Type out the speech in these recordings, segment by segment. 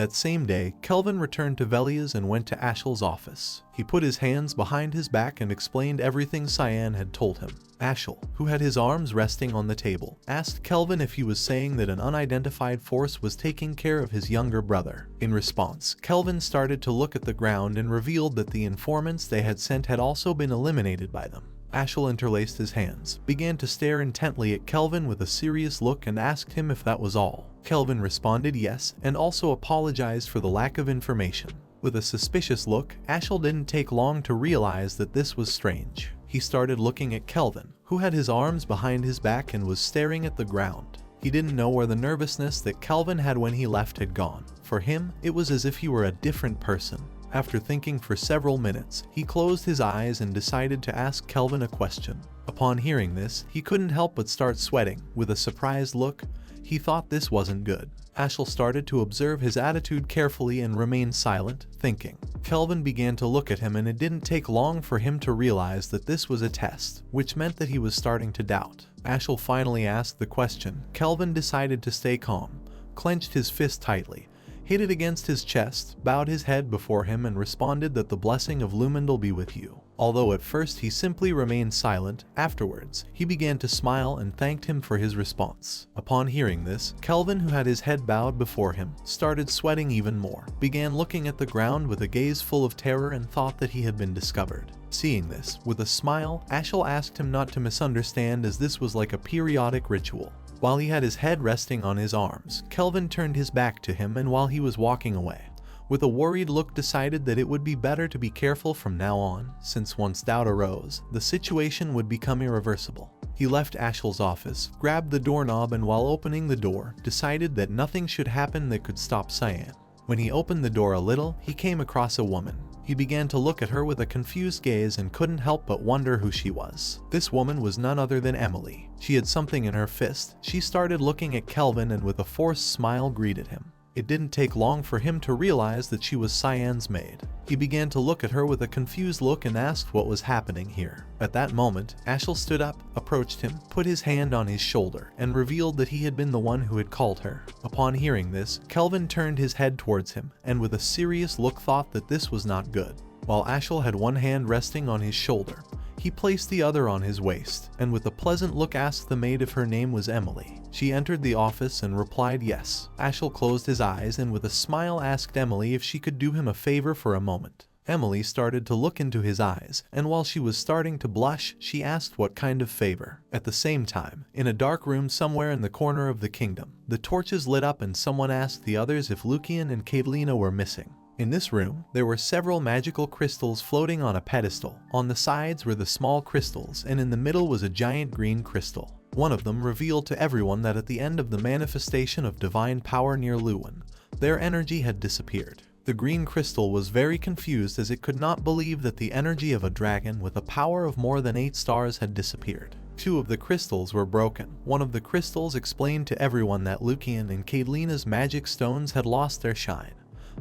That same day, Kelvin returned to Velia's and went to Ashel's office. He put his hands behind his back and explained everything Cyan had told him. Ashel, who had his arms resting on the table, asked Kelvin if he was saying that an unidentified force was taking care of his younger brother. In response, Kelvin started to look at the ground and revealed that the informants they had sent had also been eliminated by them. Ashel interlaced his hands, began to stare intently at Kelvin with a serious look and asked him if that was all. Kelvin responded yes, and also apologized for the lack of information. With a suspicious look, Ashel didn't take long to realize that this was strange. He started looking at Kelvin, who had his arms behind his back and was staring at the ground. He didn't know where the nervousness that Kelvin had when he left had gone. For him, it was as if he were a different person. After thinking for several minutes, he closed his eyes and decided to ask Kelvin a question. Upon hearing this, he couldn't help but start sweating. With a surprised look, he thought this wasn't good. Ashel started to observe his attitude carefully and remained silent, thinking. Kelvin began to look at him, and it didn't take long for him to realize that this was a test, which meant that he was starting to doubt. Ashel finally asked the question. Kelvin decided to stay calm, clenched his fist tightly, hit it against his chest, bowed his head before him and responded that the blessing of Lumendal be with you. Although at first he simply remained silent, afterwards, he began to smile and thanked him for his response. Upon hearing this, Kelvin, who had his head bowed before him, started sweating even more, began looking at the ground with a gaze full of terror and thought that he had been discovered. Seeing this, with a smile, Ashel asked him not to misunderstand, as this was like a periodic ritual. While he had his head resting on his arms, Kelvin turned his back to him, and while he was walking away, with a worried look, decided that it would be better to be careful from now on, since once doubt arose, the situation would become irreversible. He left Ashel's office, grabbed the doorknob, and while opening the door, decided that nothing should happen that could stop Cyan. When he opened the door a little, he came across a woman. He began to look at her with a confused gaze and couldn't help but wonder who she was. This woman was none other than Emily. She had something in her fist. She started looking at Kelvin and with a forced smile greeted him. It didn't take long for him to realize that she was Cyan's maid. He began to look at her with a confused look and asked what was happening here. At that moment, Ashel stood up, approached him, put his hand on his shoulder, and revealed that he had been the one who had called her. Upon hearing this, Kelvin turned his head towards him, and with a serious look thought that this was not good. While Ashel had one hand resting on his shoulder, he placed the other on his waist, and with a pleasant look asked the maid if her name was Emily. She entered the office and replied yes. Ashel closed his eyes and with a smile asked Emily if she could do him a favor for a moment. Emily started to look into his eyes, and while she was starting to blush, she asked what kind of favor. At the same time, in a dark room somewhere in the corner of the kingdom, the torches lit up and someone asked the others if Lucian and Catalina were missing. In this room, there were several magical crystals floating on a pedestal. On the sides were the small crystals, and in the middle was a giant green crystal. One of them revealed to everyone that at the end of the manifestation of divine power near Lewin, their energy had disappeared. The green crystal was very confused, as it could not believe that the energy of a dragon with a power of more than 8 stars had disappeared. 2 of the crystals were broken. One of the crystals explained to everyone that Lucian and Catalina's magic stones had lost their shine.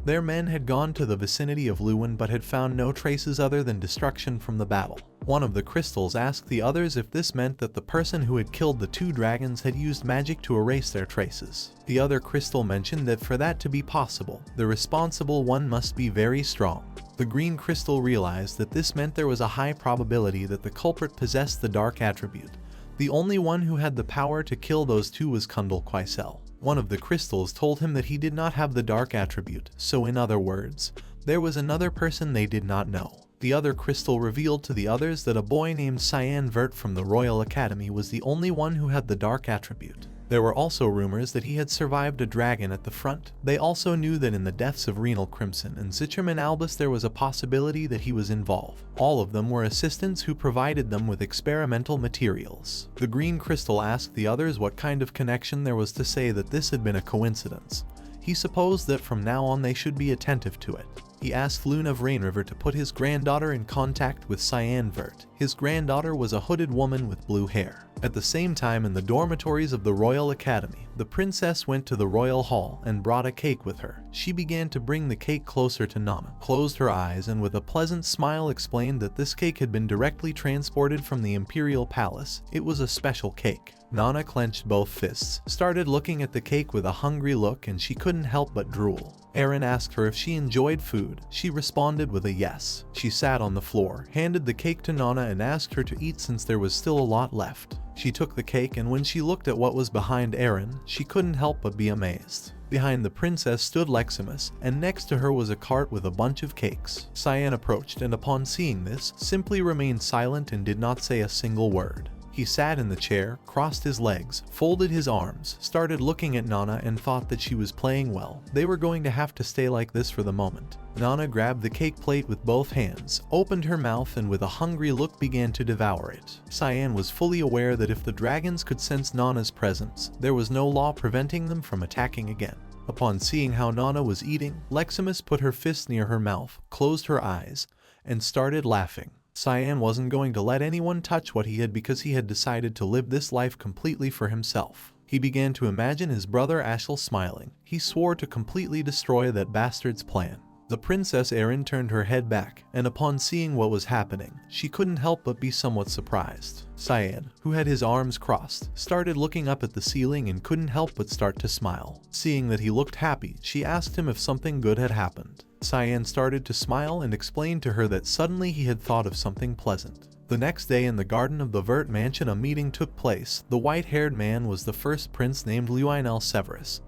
Their men had gone to the vicinity of Lewin but had found no traces other than destruction from the battle. One of the crystals asked the others if this meant that the person who had killed the 2 dragons had used magic to erase their traces. The other crystal mentioned that for that to be possible, the responsible one must be very strong. The green crystal realized that this meant there was a high probability that the culprit possessed the dark attribute. The only one who had the power to kill those 2 was Kundal Quaisel. One of the crystals told him that he did not have the dark attribute, so in other words, there was another person they did not know. The other crystal revealed to the others that a boy named Cyan Vert from the Royal Academy was the only one who had the dark attribute. There were also rumors that he had survived a dragon at the front. They also knew that in the deaths of Renal Crimson and Citraman Albus there was a possibility that he was involved. All of them were assistants who provided them with experimental materials. The green crystal asked the others what kind of connection there was to say that this had been a coincidence. He supposed that from now on they should be attentive to it. He asked Loon of Rainriver to put his granddaughter in contact with Cyan Vert. His granddaughter was a hooded woman with blue hair. At the same time, in the dormitories of the Royal Academy, the princess went to the royal hall and brought a cake with her. She began to bring the cake closer to Nana, closed her eyes, and with a pleasant smile explained that this cake had been directly transported from the imperial palace. It was a special cake. Nana clenched both fists, started looking at the cake with a hungry look, and she couldn't help but drool. Aaron asked her if she enjoyed food. She responded with a yes. She sat on the floor, handed the cake to Nana, and asked her to eat since there was still a lot left. She took the cake, and when she looked at what was behind Aaron, she couldn't help but be amazed. Behind the princess stood Leximus, and next to her was a cart with a bunch of cakes. Cyan approached, and upon seeing this, simply remained silent and did not say a single word. He sat in the chair, crossed his legs, folded his arms, started looking at Nana, and thought that she was playing well. They were going to have to stay like this for the moment. Nana grabbed the cake plate with both hands, opened her mouth, and with a hungry look began to devour it. Cyan was fully aware that if the dragons could sense Nana's presence, there was no law preventing them from attacking again. Upon seeing how Nana was eating, Leximus put her fist near her mouth, closed her eyes, and started laughing. Cyan wasn't going to let anyone touch what he had because he had decided to live this life completely for himself. He began to imagine his brother Ashel smiling. He swore to completely destroy that bastard's plan. The Princess Erin turned her head back, and upon seeing what was happening, she couldn't help but be somewhat surprised. Cyan, who had his arms crossed, started looking up at the ceiling and couldn't help but start to smile. Seeing that he looked happy, she asked him if something good had happened. Cyan started to smile and explained to her that suddenly he had thought of something pleasant. The next day in the garden of the Vert mansion, a meeting took place. The white-haired man was the first prince, named Lionel Severus.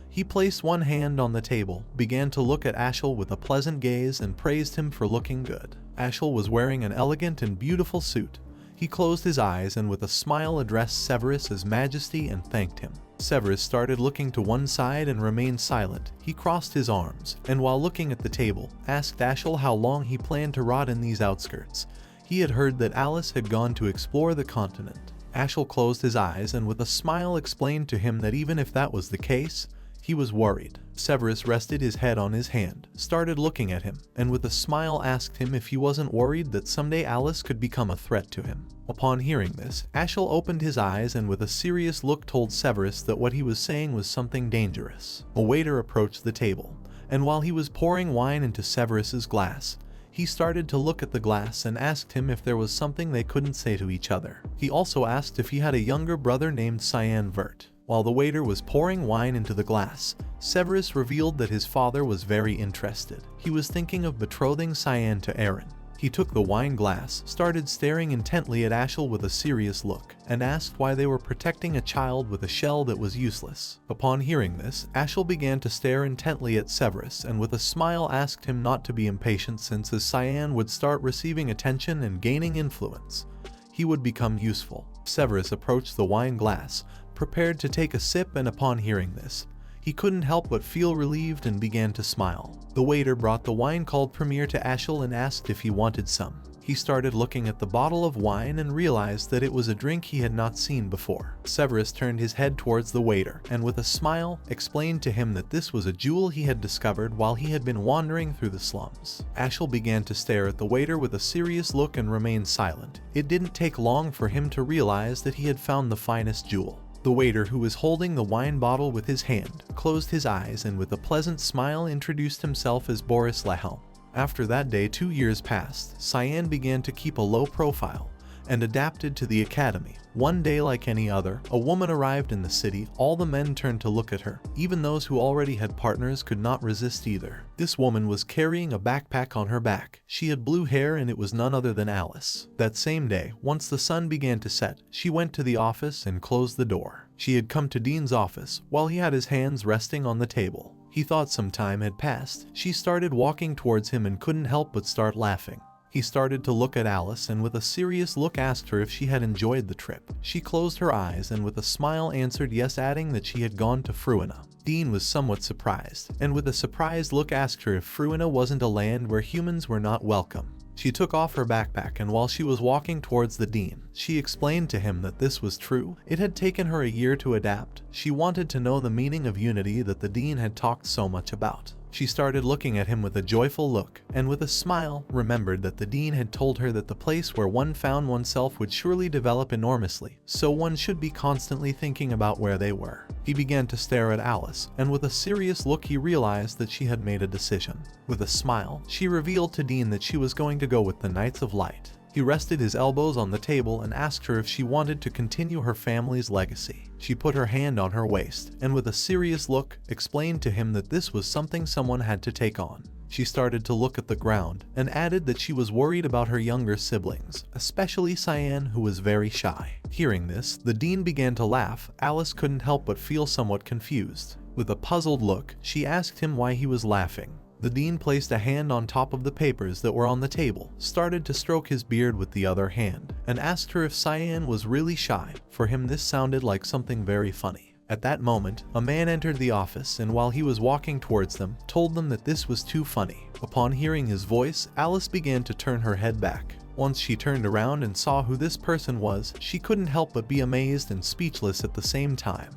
He placed one hand on the table, began to look at Ashel with a pleasant gaze, and praised him for looking good. Ashel was wearing an elegant and beautiful suit. He closed his eyes and with a smile addressed Severus as Majesty and thanked him. Severus started looking to one side and remained silent. He crossed his arms, and while looking at the table, asked Ashel how long he planned to rot in these outskirts. He had heard that Alice had gone to explore the continent. Ashel closed his eyes and with a smile explained to him that even if that was the case, he was worried. Severus rested his head on his hand, started looking at him, and with a smile asked him if he wasn't worried that someday Alice could become a threat to him. Upon hearing this, Ashel opened his eyes and with a serious look told Severus that what he was saying was something dangerous. A waiter approached the table, and while he was pouring wine into Severus's glass, he started to look at the glass and asked him if there was something they couldn't say to each other. He also asked if he had a younger brother named Cyan Vert. While the waiter was pouring wine into the glass, Severus revealed that his father was very interested. He was thinking of betrothing Cyan to Aaron. He took the wine glass, started staring intently at Ashel with a serious look, and asked why they were protecting a child with a shell that was useless. Upon hearing this, Ashel began to stare intently at Severus and with a smile asked him not to be impatient, since as Cyan would start receiving attention and gaining influence, he would become useful. Severus approached the wine glass, prepared to take a sip, and upon hearing this, he couldn't help but feel relieved and began to smile. The waiter brought the wine called Premier to Ashel and asked if he wanted some. He started looking at the bottle of wine and realized that it was a drink he had not seen before. Severus turned his head towards the waiter and with a smile explained to him that this was a jewel he had discovered while he had been wandering through the slums. Ashel began to stare at the waiter with a serious look and remained silent. It didn't take long for him to realize that he had found the finest jewel. The waiter, who was holding the wine bottle with his hand, closed his eyes and with a pleasant smile introduced himself as Boris Lehelm. After that day, 2 years passed. Cyan began to keep a low profile and adapted to the academy. One day, like any other, a woman arrived in the city. All the men turned to look at her. Even those who already had partners could not resist either. This woman was carrying a backpack on her back. She had blue hair and it was none other than Alice. That same day, once the sun began to set, she went to the office and closed the door. She had come to Dean's office while he had his hands resting on the table. He thought some time had passed. She started walking towards him and couldn't help but start laughing. He started to look at Alice and with a serious look asked her if she had enjoyed the trip. She closed her eyes and with a smile answered yes, adding that she had gone to Fruina. Dean was somewhat surprised, and with a surprised look asked her if Fruina wasn't a land where humans were not welcome. She took off her backpack, and while she was walking towards the dean, she explained to him that this was true. It had taken her a year to adapt. She wanted to know the meaning of unity that the dean had talked so much about. She started looking at him with a joyful look, and with a smile, remembered that the dean had told her that the place where one found oneself would surely develop enormously, so one should be constantly thinking about where they were. He began to stare at Alice, and with a serious look he realized that she had made a decision. With a smile, she revealed to Dean that she was going to go with the Knights of Light. He rested his elbows on the table and asked her if she wanted to continue her family's legacy. She put her hand on her waist, and with a serious look, explained to him that this was something someone had to take on. She started to look at the ground, and added that she was worried about her younger siblings, especially Cyan, who was very shy. Hearing this, the dean began to laugh. Alice couldn't help but feel somewhat confused. With a puzzled look, she asked him why he was laughing. The dean placed a hand on top of the papers that were on the table, started to stroke his beard with the other hand, and asked her if Cyan was really shy. For him this sounded like something very funny. At that moment, a man entered the office, and while he was walking towards them, told them that this was too funny. Upon hearing his voice, Alice began to turn her head back. Once she turned around and saw who this person was, she couldn't help but be amazed and speechless at the same time.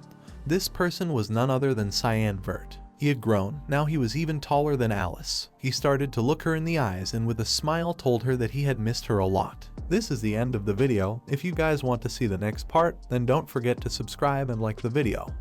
This person was none other than Cyan Vert. He had grown, now he was even taller than Alice. He started to look her in the eyes and with a smile told her that he had missed her a lot. This is the end of the video. If you guys want to see the next part, then don't forget to subscribe and like the video.